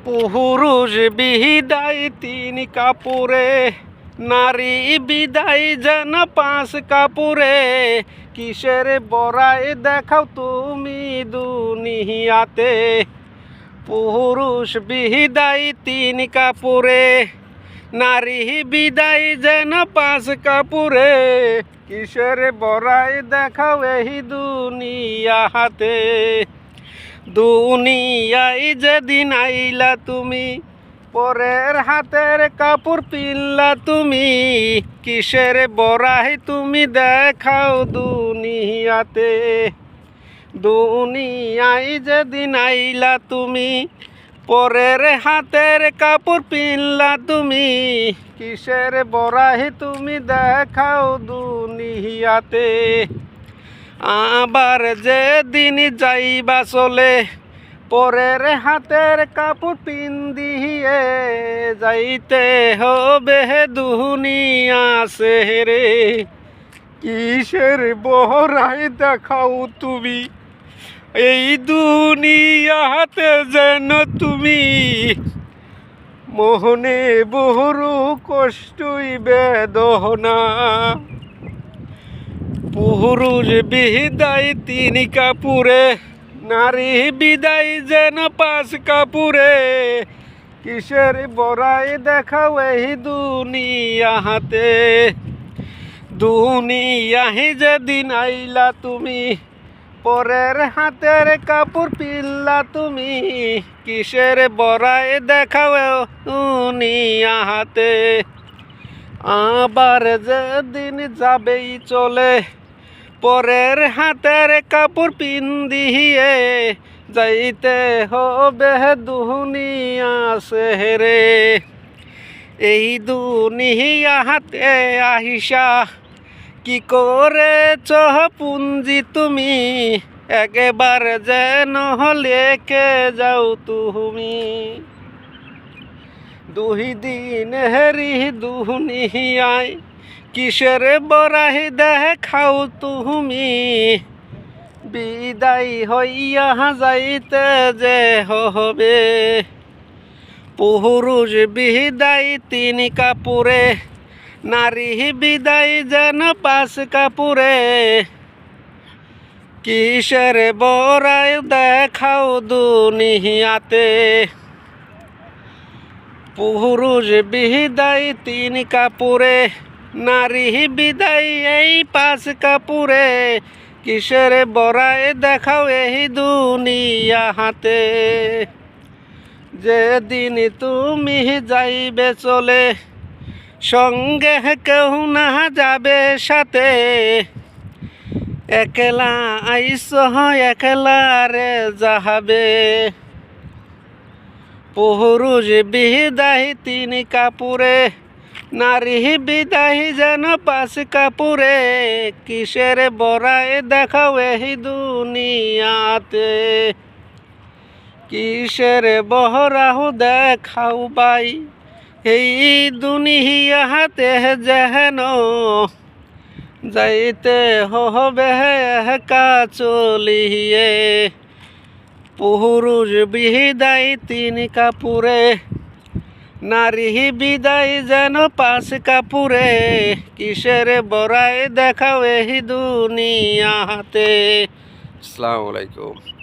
পুরুষ বিদায় তিন কাপড়ে, নারী বিদায় যেন পাঁচ কাপড়ে। কিসের বড়াই দেখাও তুমি দুনিয়াতে। পুরুষ বিদায় তিন কাপড়ে, নারী বিদায় যেন পাঁচ কাপড়ে। কিসের বড়াই দেখাও এই দুনিয়াতে। দুনিয়ায় যেদিন আইলা তুমি, পরের হাতের কাপড় পিনলা তুমি। কিসের বড়াই তুমি দেখাও দুনিয়াতে। দুনিয়ায় যেদিন আইলা তুমি, পরের হাতের কাপড় পিনলা তুমি। কিসের বড়াই তুমি দেখাও দুনিয়াতে। আবার যেদিন যাইবা চলে, পরের হাতের কাপড় পিন্দিয়ে যাইতে হবে দুনিয়া ছেড়ে। কিসের বড়াই দেখাও তুমি এই দুনিয়াতে যেন তুমি। মোহনে বড় কষ্টই বেদনা। পুরুষ বিদায় তিন কাপড়ে, নারী বিদায় যেন পাঁচ কাপড়ে। কিসের বড়াই দেখাও এই দুনিয়াতে। দুনিয়ায় যেদিন আইলা তুমি, পরের হাতের কাপড় পিনলা তুমি। কিসের বড়াই দেখাও দুনিয়াতে। আবার যেদিন যাবেই চলে, পরের হাতের কাপড় পিন্দিয়ে যাইতে হবে দুনিয়া ছেড়ে। এই দুনিয়াতে আহিসা কি করেছ পুঞ্জি তুমি। একবার যেন লেকে যাও তুমি। দুই দিন হেরি দুনিয়ায় কিসের বড়াই দেখাও তুমি। বিদায় হইয়া যাইতে যে হবে। পুরুষ বিদায় তিন কাপড়ে, নারী বিদায় যেন পাঁচ কাপড়ে। কিসের বড়াই দেখাও দুনিয়াতে। পুরুষ বিদায় তিন কাপড়ে, নারী বিদায় এই পাঁচ কাপড়ে। কিসের বড়াই দেখাও এই দুনিয়াতে। যেদিন তুমি যাইবে চলে, সঙ্গে কেউ না যাবে সাথে। একলা আইস একলা রে যাবে। পুরুষ বিদায় তিন কাপড়ে, নারী বিদায় যেন পাঁচ কাপড়ে। কিসের বড়াই দেখাও এই দুনিয়াতে। কিসের বড়াই দেখাও বাই এই দুনিয়াতে যেন যাইতে হবে একা চলিয়ে। পুরুষ বিদায় তিন কাপড়ে, নারী বিদায় যেন পাঁচ কাপড়ে। কিসের বড়াই দেখাও এই দুনিয়াতে। আসসালামু আলাইকুম।